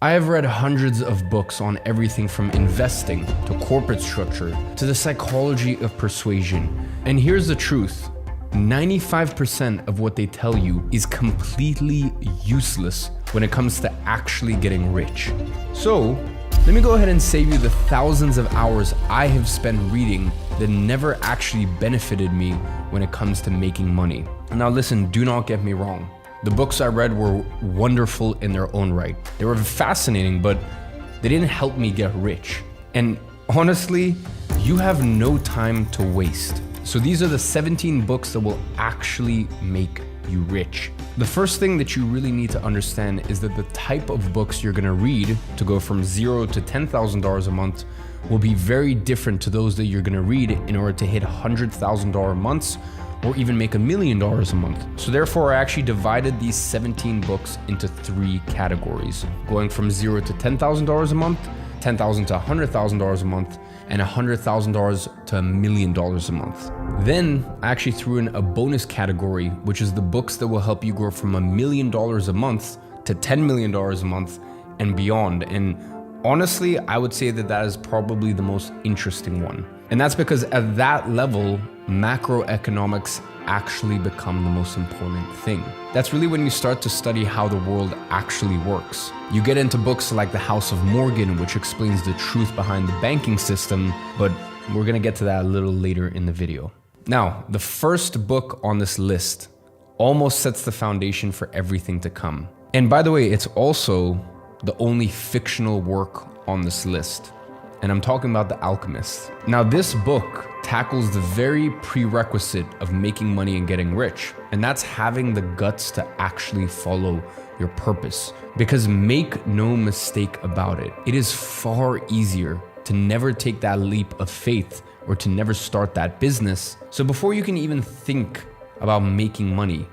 I have read hundreds of books on everything from investing to corporate structure to the psychology of persuasion. And here's the truth. 95% of what they tell you is completely useless when it comes to actually getting rich. So, let me go ahead and save you the thousands of hours I have spent reading that never actually benefited me when it comes to making money. Now listen, do not get me wrong. The books I read were wonderful in their own right. They were fascinating, but they didn't help me get rich. And honestly, you have no time to waste. So these are the 17 books that will actually make you rich. The first thing that you really need to understand is that the type of books you're gonna read to go from $0 to $10,000 a month will be very different to those that you're gonna read in order to hit $100,000 months or even make $1 million a month. So therefore, I actually divided these 17 books into 3 categories, going from $0 to $10,000 a month, $10,000 to $100,000 a month, and $100,000 to $1 million a month. Then I actually threw in a bonus category, which is the books that will help you grow from $1 million a month to $10 million a month and beyond. And honestly, I would say that that is probably the most interesting one. And that's because at that level, macroeconomics actually become the most important thing. That's really when you start to study how the world actually works. You get into books like The House of Morgan, which explains the truth behind the banking system, but we're gonna get to that a little later in the video. Now, the first book on this list almost sets the foundation for everything to come. And by the way, it's also the only fictional work on this list. And I'm talking about The Alchemist. Now, this book tackles the very prerequisite of making money and getting rich, and that's having the guts to actually follow your purpose. Because make no mistake about it, it is far easier to never take that leap of faith or to never start that business. So before you can even think about making money,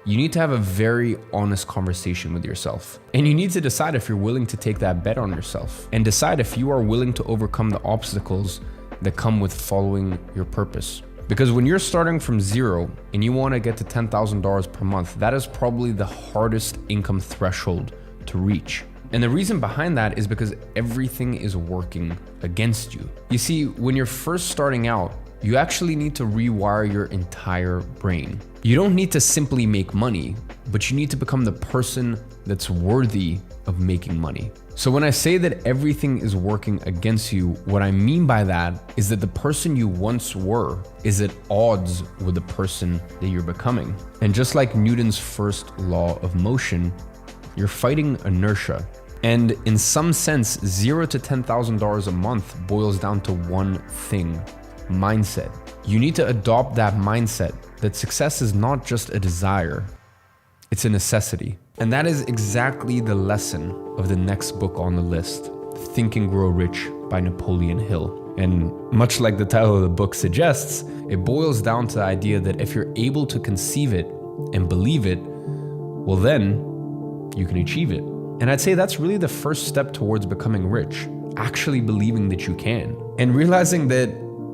you need to have a very honest conversation with yourself. And you need to decide if you're willing to take that bet on yourself and decide if you are willing to overcome the obstacles that come with following your purpose. Because when you're starting from $0 and you want to get to $10,000 per month, that is probably the hardest income threshold to reach. And the reason behind that is because everything is working against you. You see, when you're first starting out, you actually need to rewire your entire brain. You don't need to simply make money, but you need to become the person that's worthy of making money. So when I say that everything is working against you, what I mean by that is that the person you once were is at odds with the person that you're becoming. And just like Newton's first law of motion, you're fighting inertia. And in some sense, $0 to $10,000 a month boils down to one thing: mindset. You need to adopt that mindset that success is not just a desire, it's a necessity. And that is exactly the lesson of the next book on the list, Think and Grow Rich by Napoleon Hill. And much like the title of the book suggests, it boils down to the idea that if you're able to conceive it and believe it, well then you can achieve it. And I'd say that's really the first step towards becoming rich, actually believing that you can and realizing that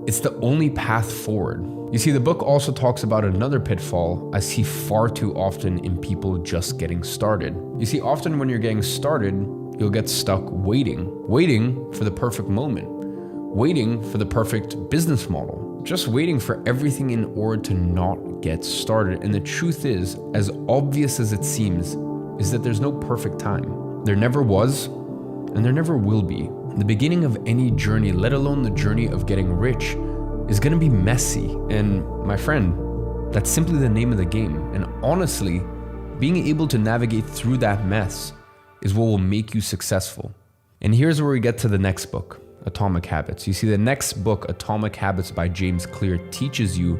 it's the only path forward. You see, the book also talks about another pitfall I see far too often in people just getting started. You see, often when you're getting started, you'll get stuck waiting for the perfect moment, waiting for the perfect business model, just waiting for everything in order to not get started. And the truth is, as obvious as it seems, is that there's no perfect time. There never was, and there never will be. The beginning of any journey, let alone the journey of getting rich, is gonna be messy. And my friend, that's simply the name of the game. And honestly, being able to navigate through that mess is what will make you successful. And here's where we get to the next book, Atomic Habits. You see, the next book, Atomic Habits by James Clear, teaches you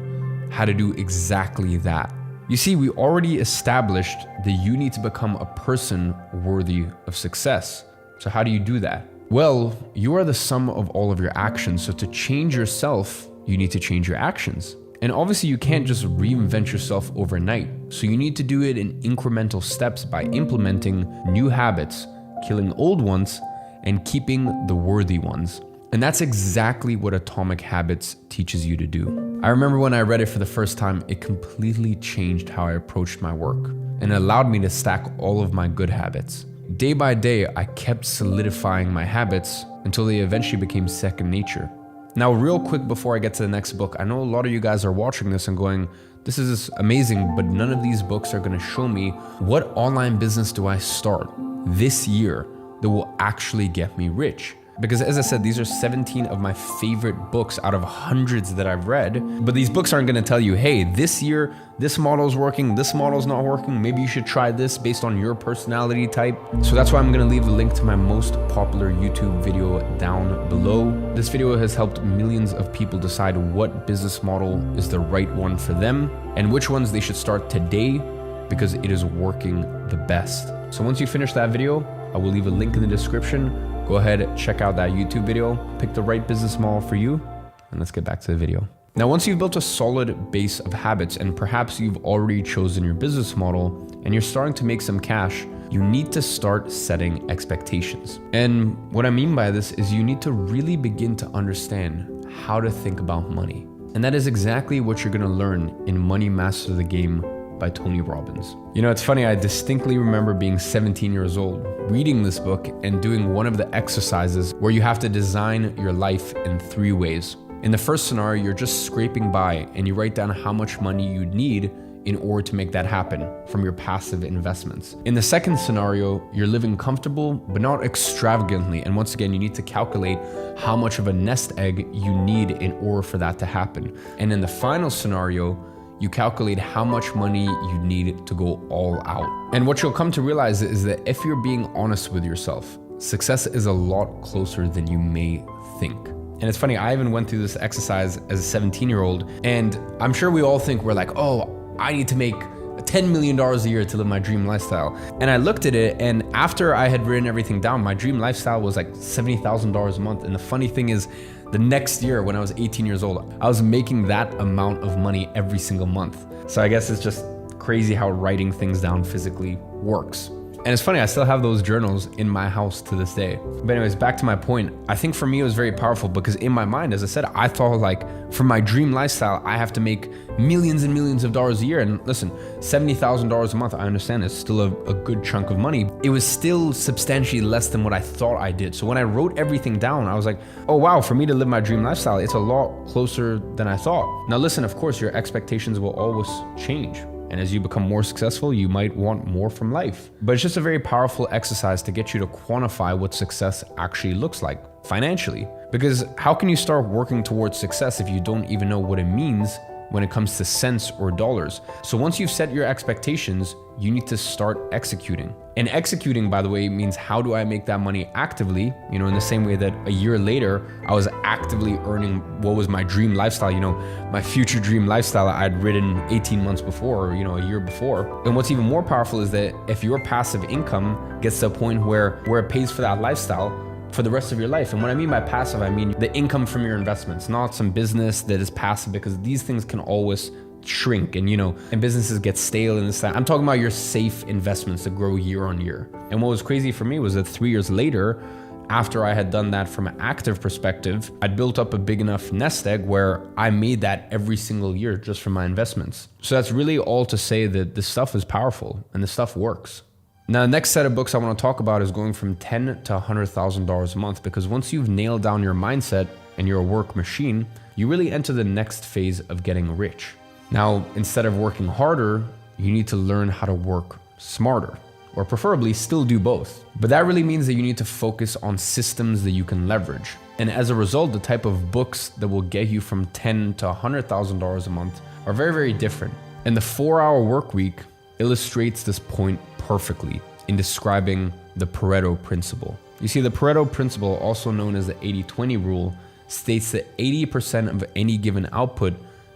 how to do exactly that. You see, we already established that you need to become a person worthy of success. So how do you do that? Well, you are the sum of all of your actions. So to change yourself, you need to change your actions. And obviously you can't just reinvent yourself overnight. So you need to do it in incremental steps by implementing new habits, killing old ones, and keeping the worthy ones. And that's exactly what Atomic Habits teaches you to do. I remember when I read it for the first time, it completely changed how I approached my work and allowed me to stack all of my good habits. day by day, I kept solidifying my habits until they eventually became second nature. Now, real quick before I get to the next book, I know a lot of you guys are watching this and going, this is amazing, but none of these books are gonna show me what online business do I start this year that will actually get me rich. Because as I said, these are 17 of my favorite books out of hundreds that I've read. But these books aren't gonna tell you, hey, this year, this model's working, this model's not working. Maybe you should try this based on your personality type. So that's why I'm gonna leave the link to my most popular YouTube video down below. This video has helped millions of people decide what business model is the right one for them and which ones they should start today because it is working the best. So once you finish that video, I will leave a link in the description. Go ahead, check out that YouTube video, pick the right business model for you, and let's get back to the video. Now, once you've built a solid base of habits and perhaps you've already chosen your business model and you're starting to make some cash, you need to start setting expectations. And what I mean by this is you need to really begin to understand how to think about money. And that is exactly what you're gonna learn in Money Master the Game by Tony Robbins. You know, it's funny, I distinctly remember being 17 years old, reading this book and doing one of the exercises where you have to design your life in 3 ways. In the first scenario, you're just scraping by and you write down how much money you need in order to make that happen from your passive investments. In the second scenario, you're living comfortable, but not extravagantly. And once again, you need to calculate how much of a nest egg you need in order for that to happen. And in the final scenario, you calculate how much money you need to go all out. And what you'll come to realize is that if you're being honest with yourself, success is a lot closer than you may think. And it's funny, I even went through this exercise as a 17-year-old, and I'm sure we all think we're like, oh, I need to make $10 million a year to live my dream lifestyle. And I looked at it, and after I had written everything down, my dream lifestyle was like $70,000 a month. And the funny thing is, the next year when I was 18 years old, I was making that amount of money every single month. So I guess it's just crazy how writing things down physically works. And it's funny, I still have those journals in my house to this day. But anyways, back to my point. I think for me, it was very powerful because in my mind, as I said, I thought like for my dream lifestyle, I have to make millions and millions of dollars a year. And listen, $70,000 a month, I understand it's still a good chunk of money. It was still substantially less than what I thought I did. So when I wrote everything down, I was like, oh wow, for me to live my dream lifestyle, it's a lot closer than I thought. Now listen, of course, your expectations will always change. And as you become more successful, you might want more from life. But it's just a very powerful exercise to get you to quantify what success actually looks like financially. Because how can you start working towards success if you don't even know what it means when it comes to cents or dollars? So once you've set your expectations, you need to start executing. And executing, by the way, means how do I make that money actively? You know, in the same way that a year later, I was actively earning what was my dream lifestyle, you know, my future dream lifestyle I'd written 18 months before, or, you know, a year before. And what's even more powerful is that if your passive income gets to a point where it pays for that lifestyle for the rest of your life. And what I mean by passive, I mean the income from your investments, not some business that is passive, because these things can always shrink and, you know, and businesses get stale and this, that. I'm talking about your safe investments that grow year on year. And what was crazy for me was that 3 years later, after I had done that from an active perspective, I'd built up a big enough nest egg where I made that every single year just from my investments. So that's really all to say that this stuff is powerful and this stuff works. Now, the next set of books I want to talk about is going from $10,000 to $100,000 a month, because once you've nailed down your mindset and you're a work machine, you really enter the next phase of getting rich. Now, instead of working harder, you need to learn how to work smarter, or preferably still do both. But that really means that you need to focus on systems that you can leverage. And as a result, the type of books that will get you from $10,000 to $100,000 a month are very, very different. And the 4-hour work week illustrates this point perfectly in describing the Pareto principle. You see, the Pareto principle, also known as the 80-20 rule, states that 80% of any given output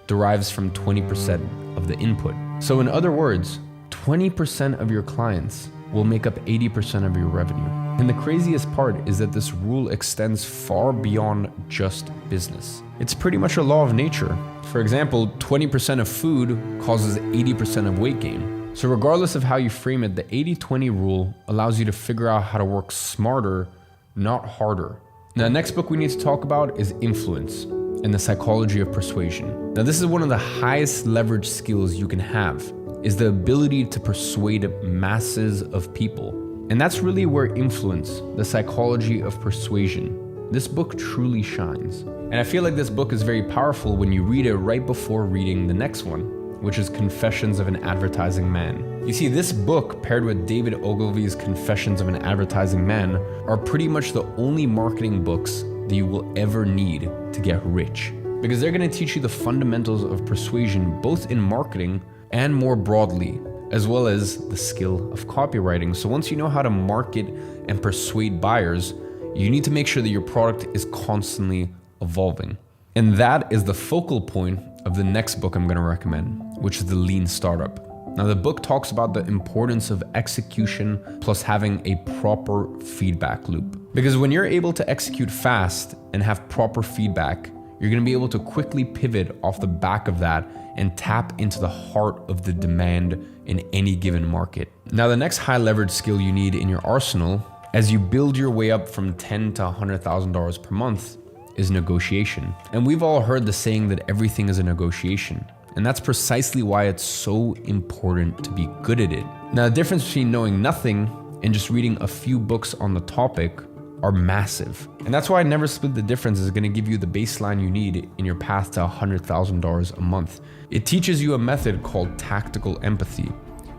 derives from 20% of the input. So in other words, 20% of your clients will make up 80% of your revenue. And the craziest part is that this rule extends far beyond just business. It's pretty much a law of nature. For example, 20% of food causes 80% of weight gain. So regardless of how you frame it, the 80-20 rule allows you to figure out how to work smarter, not harder. Now, the next book we need to talk about is Influence and the Psychology of Persuasion. Now, this is one of the highest leverage skills you can have, is the ability to persuade masses of people. And that's really where Influence, the Psychology of Persuasion, this book truly shines. And I feel like this book is very powerful when you read it right before reading the next one, which is Confessions of an Advertising Man. You see, this book paired with David Ogilvy's Confessions of an Advertising Man are pretty much the only marketing books that you will ever need to get rich. Because they're going to teach you the fundamentals of persuasion, both in marketing and more broadly, as well as the skill of copywriting. So once you know how to market and persuade buyers, you need to make sure that your product is constantly evolving. And that is the focal point of the next book I'm going to recommend, which is The Lean Startup. Now, the book talks about the importance of execution plus having a proper feedback loop. Because when you're able to execute fast and have proper feedback, you're going to be able to quickly pivot off the back of that and tap into the heart of the demand in any given market. Now, the next high leverage skill you need in your arsenal as you build your way up from $10,000 to $100,000 per month is negotiation. And we've all heard the saying that everything is a negotiation. And that's precisely why it's so important to be good at it. Now, the difference between knowing nothing and just reading a few books on the topic are massive. And that's why I Never Split the Difference is going to give you the baseline you need in your path to $100,000 a month. It teaches you a method called tactical empathy,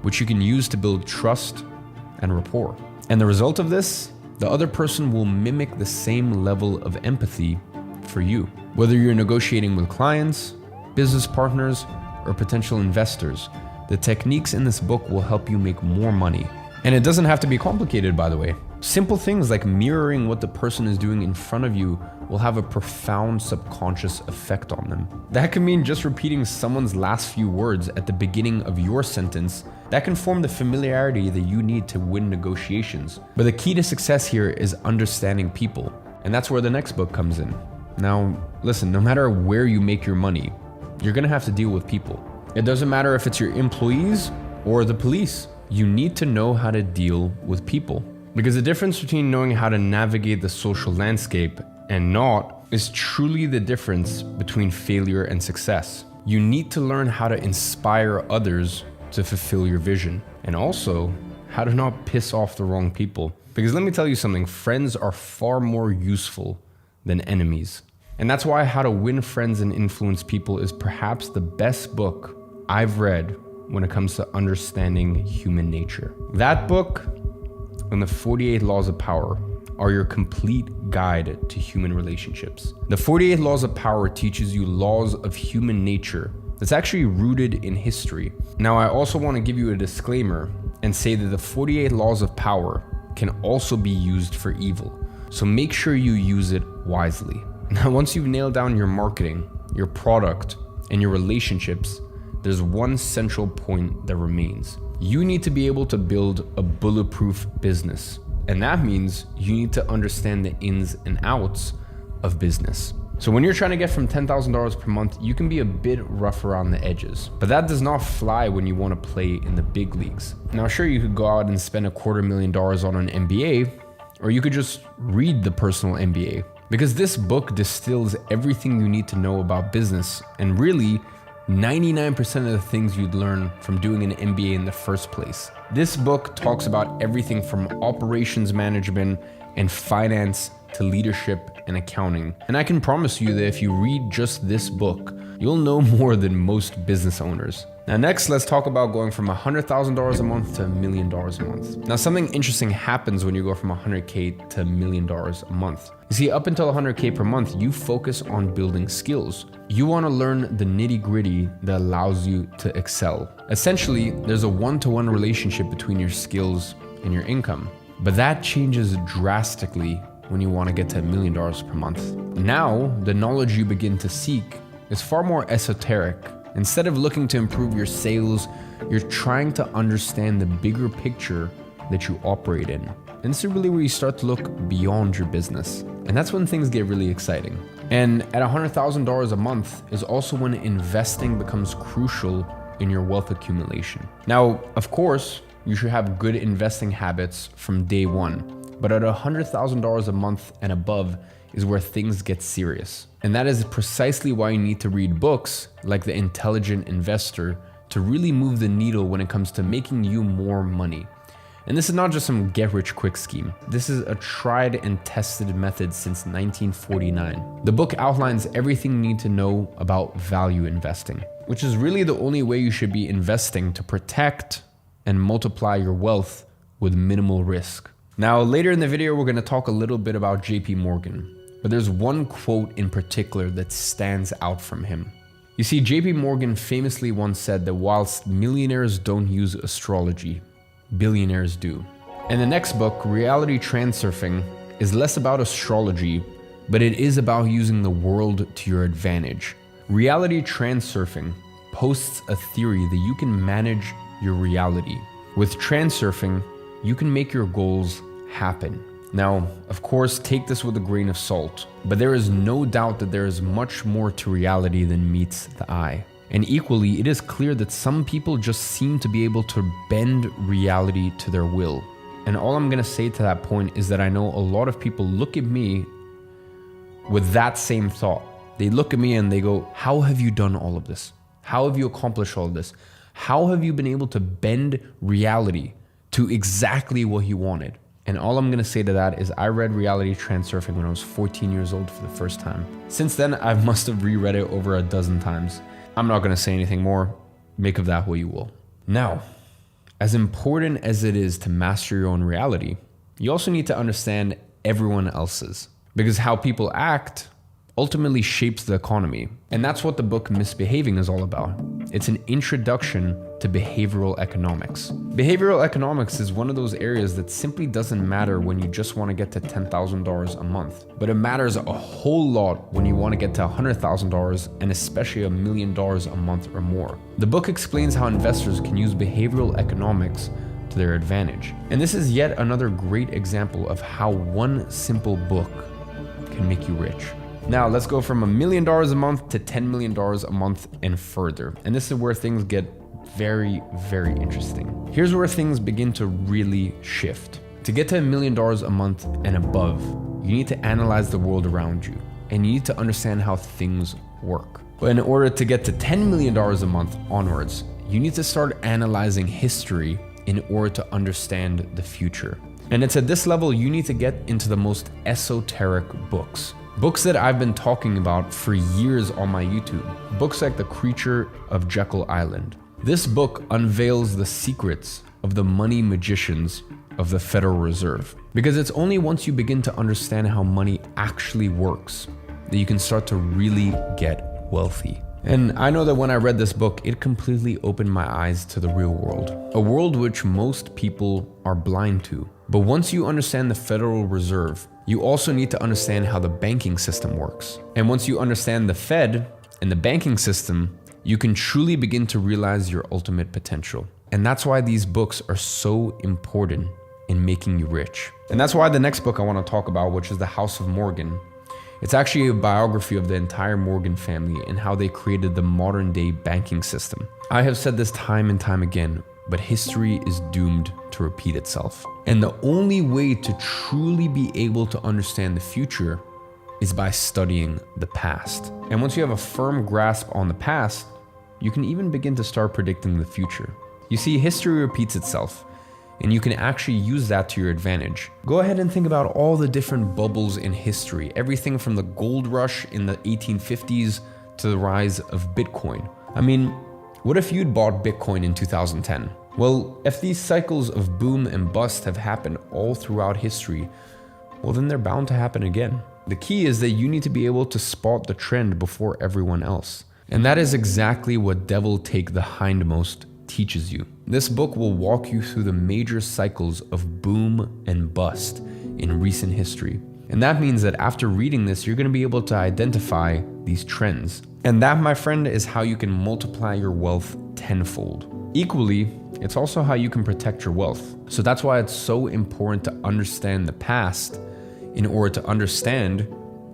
which you can use to build trust and rapport. And the result of this, the other person will mimic the same level of empathy for you. Whether you're negotiating with clients, business partners, or potential investors, the techniques in this book will help you make more money. And it doesn't have to be complicated, by the way. Simple things like mirroring what the person is doing in front of you will have a profound subconscious effect on them. That can mean just repeating someone's last few words at the beginning of your sentence. That can form the familiarity that you need to win negotiations. But the key to success here is understanding people. And that's where the next book comes in. Now, listen, no matter where you make your money, you're gonna have to deal with people. It doesn't matter if it's your employees or the police. You need to know how to deal with people. Because the difference between knowing how to navigate the social landscape and not is truly the difference between failure and success. You need to learn how to inspire others to fulfill your vision, and also how to not piss off the wrong people. Because let me tell you something, friends are far more useful than enemies. And that's why How to Win Friends and Influence People is perhaps the best book I've read when it comes to understanding human nature. That book and the 48 Laws of Power are your complete guide to human relationships. The 48 Laws of Power teaches you laws of human nature that's actually rooted in history. Now, I also want to give you a disclaimer and say that the 48 Laws of Power can also be used for evil. So make sure you use it wisely. Now, once you've nailed down your marketing, your product, and your relationships, there's one central point that remains. You need to be able to build a bulletproof business. And that means you need to understand the ins and outs of business. So when you're trying to get from $10,000 per month, you can be a bit rough around the edges, but that does not fly when you want to play in the big leagues. Now, sure, you could go out and spend $250,000 on an MBA, or you could just read the Personal MBA, because this book distills everything you need to know about business, and really 99% of the things you'd learn from doing an MBA in the first place. This book talks about everything from operations management and finance to leadership and accounting. And I can promise you that if you read just this book, you'll know more than most business owners. Now next, let's talk about going from $100,000 a month to $1 million a month. Now something interesting happens when you go from $100K to $1 million a month. You see, up until $100K per month, you focus on building skills. You want to learn the nitty-gritty that allows you to excel. Essentially, there's a one-to-one relationship between your skills and your income. But that changes drastically when you want to get to $1 million per month. Now, the knowledge you begin to seek is far more esoteric. Instead of looking to improve your sales, you're trying to understand the bigger picture that you operate in. And this is really where you start to look beyond your business. And that's when things get really exciting. And at $100,000 a month is also when investing becomes crucial in your wealth accumulation. Now, of course, you should have good investing habits from day one. But at $100,000 a month and above is where things get serious. And that is precisely why you need to read books like The Intelligent Investor to really move the needle when it comes to making you more money. And this is not just some get-rich-quick scheme. This is a tried and tested method since 1949. The book outlines everything you need to know about value investing, which is really the only way you should be investing to protect and multiply your wealth with minimal risk. Now, later in the video, we're going to talk a little bit about JP Morgan, but there's one quote in particular that stands out from him. You see, JP Morgan famously once said that whilst millionaires don't use astrology, billionaires do. And the next book, Reality Transurfing, is less about astrology, but it is about using the world to your advantage. Reality Transurfing posts a theory that you can manage your reality. With transurfing, you can make your goals happen. Now, of course, take this with a grain of salt, but there is no doubt that there is much more to reality than meets the eye. And equally, it is clear that some people just seem to be able to bend reality to their will. And all I'm gonna say to that point is that I know a lot of people look at me with that same thought. They look at me and they go, how have you done all of this? How have you accomplished all of this? How have you been able to bend reality to exactly what you wanted? And all I'm gonna say to that is I read Reality Transurfing when I was 14 years old for the first time. Since then, I must have reread it over a dozen times. I'm not gonna say anything more. Make of that what you will. Now, as important as it is to master your own reality, you also need to understand everyone else's, because how people act ultimately shapes the economy. And that's what the book Misbehaving is all about. It's an introduction to behavioral economics. Behavioral economics is one of those areas that simply doesn't matter when you just want to get to $10,000 a month, but it matters a whole lot when you want to get to $100,000 and especially $1 million a month or more. The book explains how investors can use behavioral economics to their advantage. And this is yet another great example of how one simple book can make you rich. Now let's go from $1 million a month to $10 million a month and further. And this is where things get very, very interesting. Here's where things begin to really shift. To get to $1 million a month and above, you need to analyze the world around you and you need to understand how things work. But in order to get to $10 million a month onwards, you need to start analyzing history in order to understand the future. And it's at this level you need to get into the most esoteric books. Books that I've been talking about for years on my YouTube. Books like The Creature of Jekyll Island. This book unveils the secrets of the money magicians of the Federal Reserve. Because it's only once you begin to understand how money actually works that you can start to really get wealthy. And I know that when I read this book, it completely opened my eyes to the real world. A world which most people are blind to. But once you understand the Federal Reserve, you also need to understand how the banking system works. And once you understand the Fed and the banking system, you can truly begin to realize your ultimate potential. And that's why these books are so important in making you rich. And that's why the next book I want to talk about, which is The House of Morgan, it's actually a biography of the entire Morgan family and how they created the modern day banking system. I have said this time and time again, but history is doomed to repeat itself. And the only way to truly be able to understand the future is by studying the past. And once you have a firm grasp on the past, you can even begin to start predicting the future. You see, history repeats itself, and you can actually use that to your advantage. Go ahead and think about all the different bubbles in history, everything from the gold rush in the 1850s to the rise of Bitcoin. I mean, what if you'd bought Bitcoin in 2010? Well, if these cycles of boom and bust have happened all throughout history, well then they're bound to happen again. The key is that you need to be able to spot the trend before everyone else. And that is exactly what Devil Take the Hindmost teaches you. This book will walk you through the major cycles of boom and bust in recent history. And that means that after reading this, you're going to be able to identify these trends. And that, my friend, is how you can multiply your wealth tenfold. Equally, it's also how you can protect your wealth. So that's why it's so important to understand the past in order to understand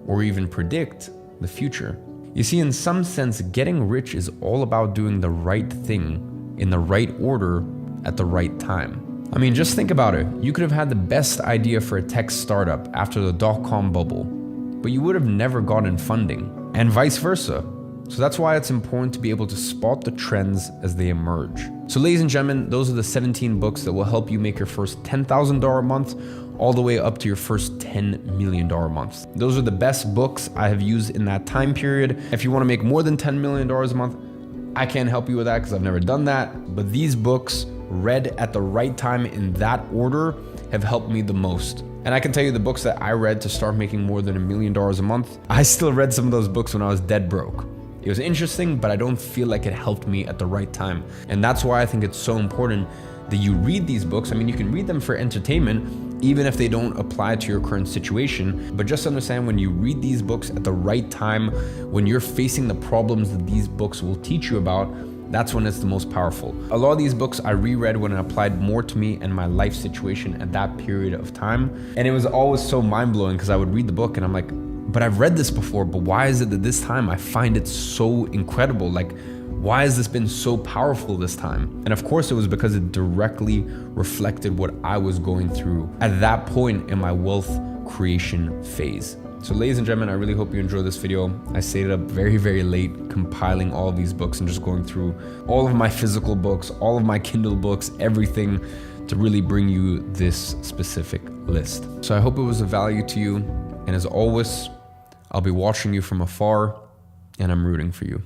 or even predict the future. You see, in some sense, getting rich is all about doing the right thing in the right order at the right time. I mean, just think about it. You could have had the best idea for a tech startup after the dot-com bubble, but you would have never gotten funding, and vice versa. So that's why it's important to be able to spot the trends as they emerge. So ladies and gentlemen, those are the 17 books that will help you make your first $10,000 a month all the way up to your first $10 million a month. Those are the best books I have used in that time period. If you want to make more than $10 million a month, I can't help you with that because I've never done that. But these books read at the right time in that order have helped me the most. And I can tell you the books that I read to start making more than $1 million a month, I still read some of those books when I was dead broke. It was interesting, but I don't feel like it helped me at the right time. And that's why I think it's so important that you read these books. I mean, you can read them for entertainment, even if they don't apply to your current situation. But just understand, when you read these books at the right time, when you're facing the problems that these books will teach you about, that's when it's the most powerful. A lot of these books I reread when it applied more to me and my life situation at that period of time. And it was always so mind-blowing because I would read the book and I'm like, but I've read this before, but why is it that this time I find it so incredible? Like, why has this been so powerful this time? And of course it was because it directly reflected what I was going through at that point in my wealth creation phase. So ladies and gentlemen, I really hope you enjoyed this video. I stayed up very, very late compiling all of these books and just going through all of my physical books, all of my Kindle books, everything to really bring you this specific list. So I hope it was of value to you. And as always, I'll be watching you from afar and I'm rooting for you.